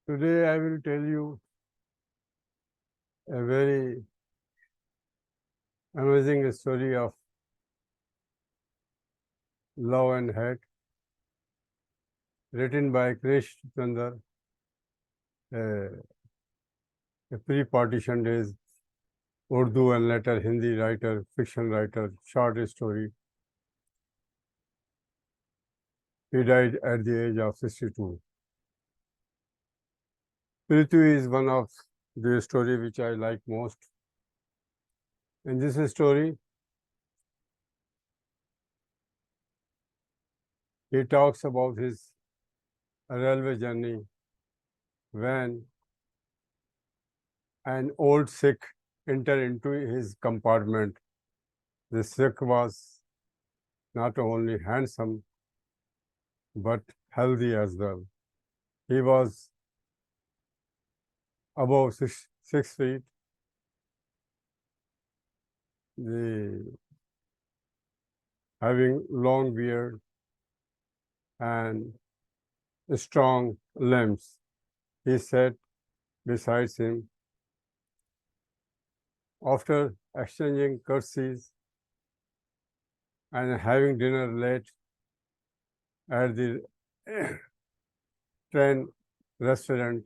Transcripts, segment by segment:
Today I will tell you a very amazing story of love and hate, written by Krishn, Chander, a, a pre-partition days Urdu and later Hindi writer, fiction writer, short story. He died at the age of 62. Piritu is one of the story which I like most. In this story, he talks about his railway journey when an old Sikh entered into his compartment. The Sikh was not only handsome but healthy as well. He was above 6 feet. Having long beard and strong limbs. He sat beside him. After exchanging curtsies and having dinner late at the train restaurant,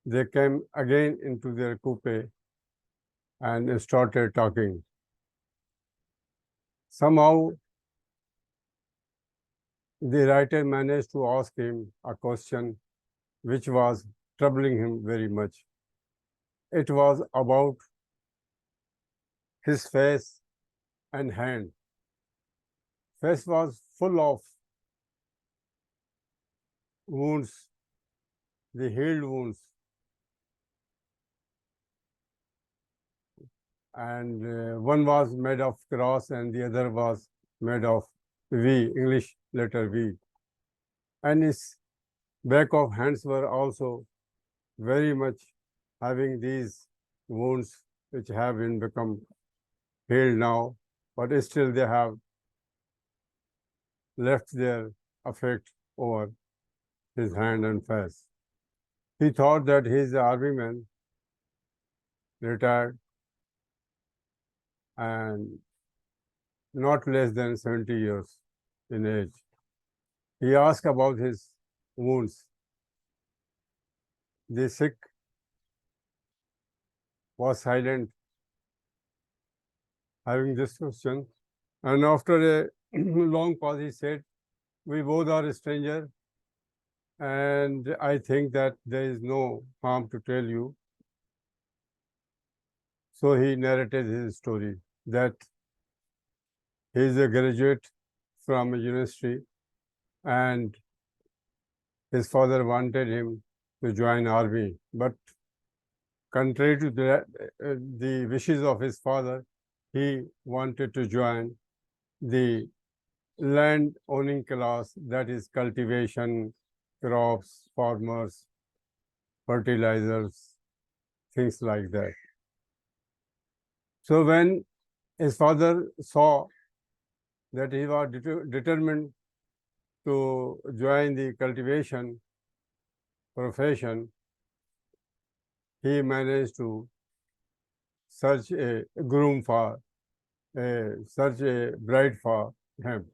they came again into their coupe and started talking. Somehow, the writer managed to ask him a question which was troubling him very much. It was about his face and hand. Face was full of wounds, the healed wounds, and one was made of cross and the other was made of V, English letter V. And his back of hands were also very much having these wounds which have been become healed now, but still they have left their effect over his hand and face. He thought that he is an army man, retired, and not less than 70 years in age. He asked about his wounds. The Sikh was silent, having this question, and after a long pause, he said, "We both are strangers, and I think that there is no harm to tell you." So he narrated his story that he is a graduate from a university and his father wanted him to join army, but contrary to the wishes of his father, he wanted to join the land owning class, that is cultivation, crops, farmers, fertilizers, things like that. So when his father saw that he was determined to join the cultivation profession, he managed to search a groom for, search a bride for him.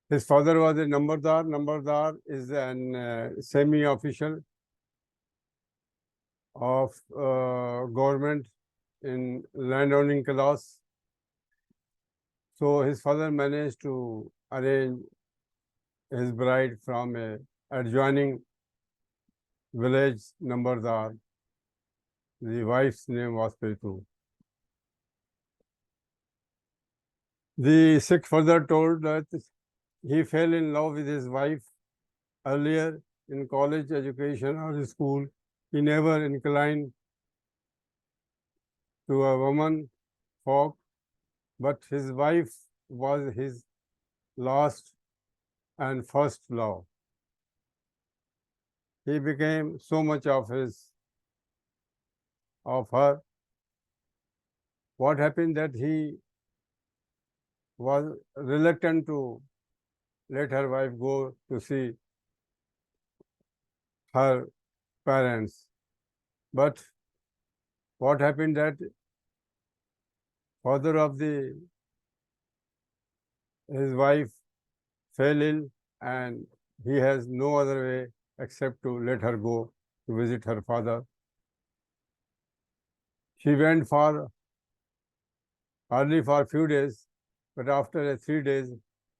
His father was a Nambardar. Nambardar is an semi-official of government in landowning class. So his father managed to arrange his bride from a adjoining village, Nambardar. The wife's name was Peritu. The Sikh further told that he fell in love with his wife earlier in college education or school. He never inclined to a woman folk, but his wife was his last and first love. He became so much of her. What happened that he was reluctant to let her wife go to see her parents. But what happened that father of his wife fell ill, and he has no other way except to let her go to visit her father. She went for hardly for a few days, but after 3 days,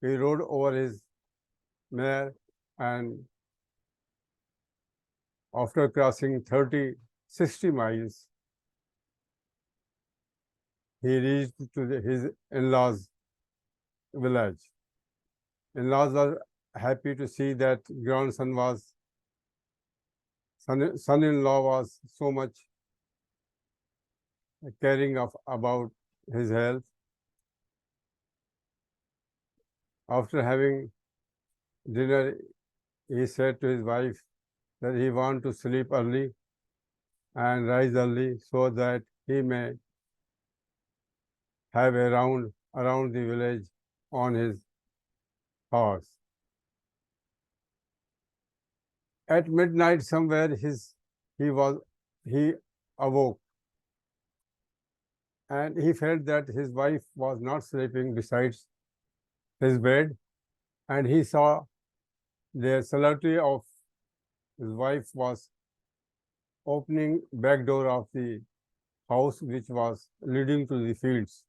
he rode over his mare, and after crossing 60 miles, he reached to his in-laws' village. In-laws were happy to see that son-in-law was so much caring about his health. After having dinner, he said to his wife that he wants to sleep early and rise early so that he may have a round around the village on his horse. At midnight somewhere he awoke, and he felt that his wife was not sleeping besides his bed, and he saw the solitary of his wife was opening back door of the house which was leading to the fields.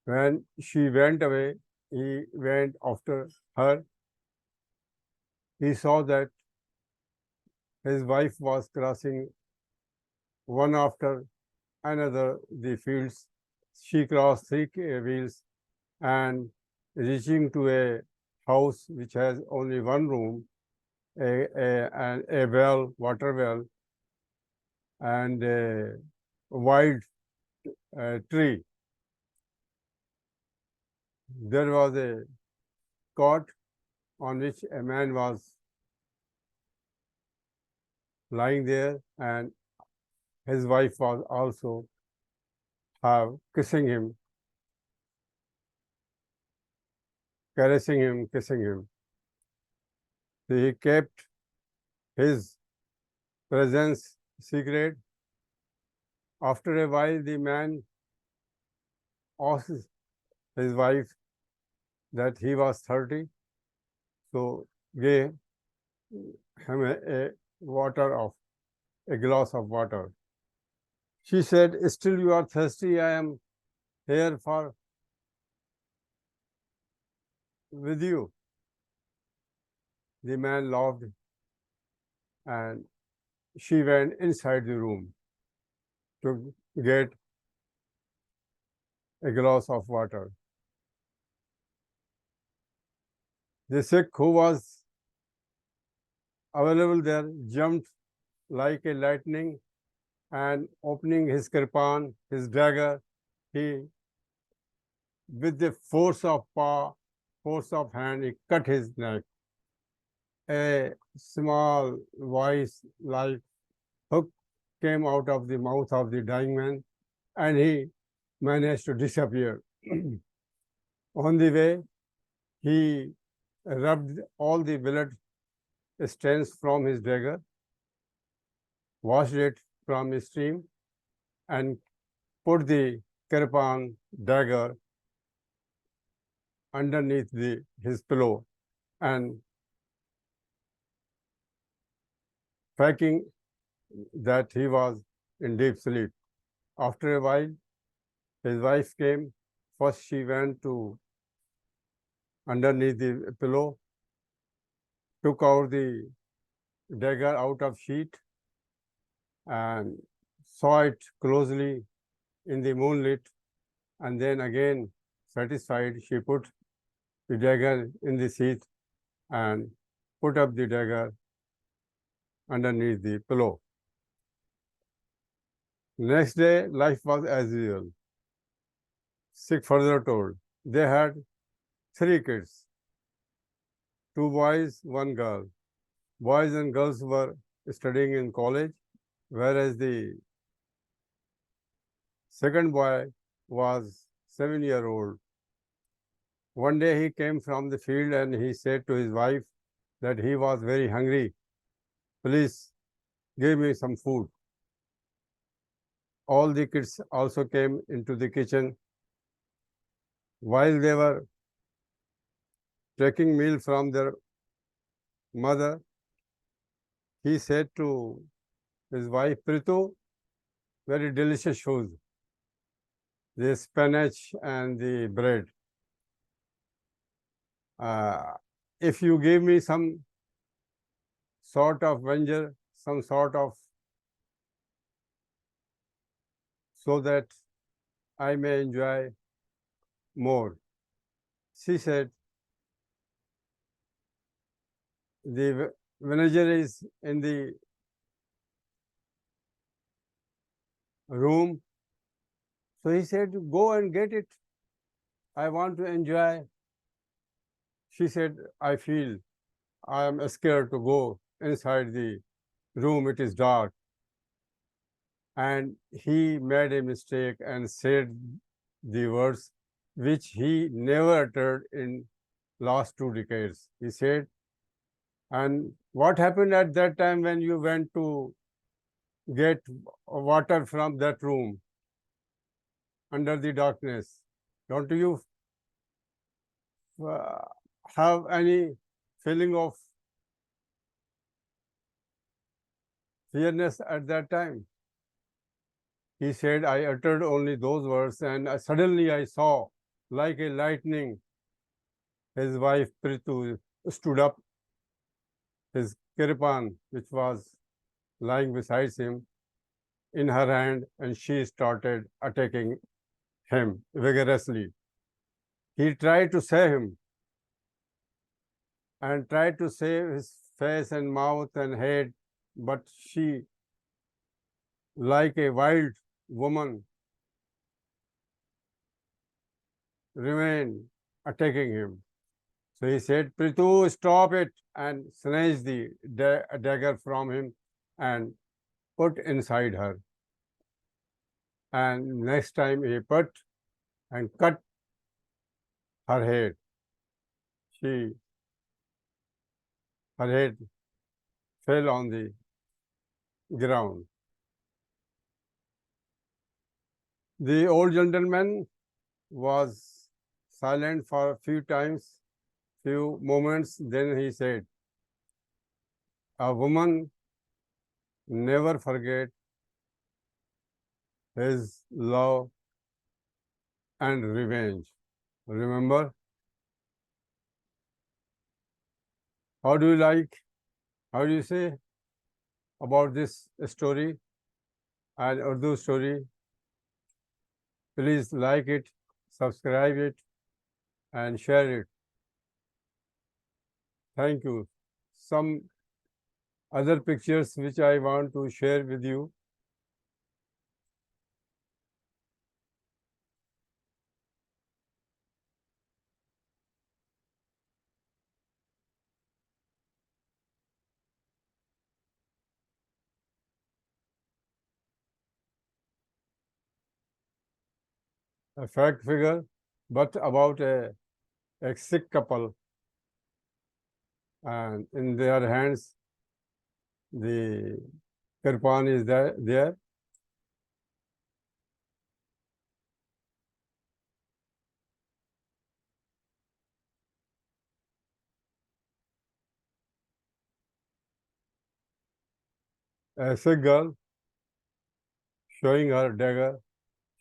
When she went away, he went after her. He saw that his wife was crossing one after another the fields. She crossed 3 fields and reaching to a house which has only one room, a well, water well, and a wide tree. There was a cot on which a man was lying there, and his wife was also kissing him, caressing him, kissing him. So he kept his presence secret. After a while, the man asked his wife that he was 30, so gave him a glass of water. She said, "Still you are thirsty? I am here with you." The man laughed, and she went inside the room to get a glass of water. The Sikh who was available there jumped like a lightning, and opening his kirpan, his dagger, he, with the force of hand, he cut his neck. A small voice like hook came out of the mouth of the dying man, and he managed to disappear. On the way, he rubbed all the blood stains from his dagger, washed it from a stream, and put the kirpan dagger underneath his pillow, and faking that he was in deep sleep. After a while, his wife came. First, she went to underneath the pillow, took out the dagger out of sheet, and saw it closely in the moonlit, and then again, satisfied, she put the dagger in the sheath and put up the dagger underneath the pillow. Next day, life was as usual. Sikh further told, they had 3 kids, 2 boys, 1 girl. Boys and girls were studying in college, whereas the second boy was 7-year-old. One day he came from the field and he said to his wife that he was very hungry please give me some food. All the kids also came into the kitchen. While they were taking meal from their mother, he said to his wife, Prito, very delicious food, the spinach and the bread. If you give me some sort of venger, some sort of, so that I may enjoy more. She said, the vinegar is in the room. So he said, go and get it. I want to enjoy. She said, I feel I am scared to go inside the room. It is dark. And he made a mistake and said the words which he never uttered in last 2 decades. He said, and what happened at that time when you went to get water from that room under the darkness? Don't you have any feeling of fearness at that time? He said, I uttered only those words, and suddenly I saw, like a lightning, his wife Pritu stood up, his kirpan, which was lying beside him, in her hand, and she started attacking him vigorously. He tried to save him and tried to save his face and mouth and head, but she, like a wild woman, remained attacking him. So he said, Pritu, stop it, and snatched the dagger from him and put inside her. And next time he put and cut her head. Her head fell on the ground. The old gentleman was silent for a few moments, then he said, a woman never forget his love and revenge. Remember? How do you say about this story and Urdu story? Please like it, subscribe it, and share it. Thank you. Some other pictures which I want to share with you. A fact figure, but about a Sikh couple, and in their hands the kirpan is there. A Sikh girl showing her dagger,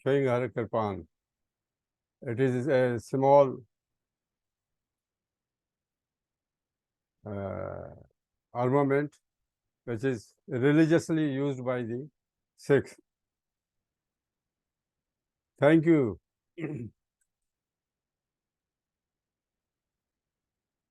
showing her kirpan. It is a small armament which is religiously used by the Sikhs. Thank you.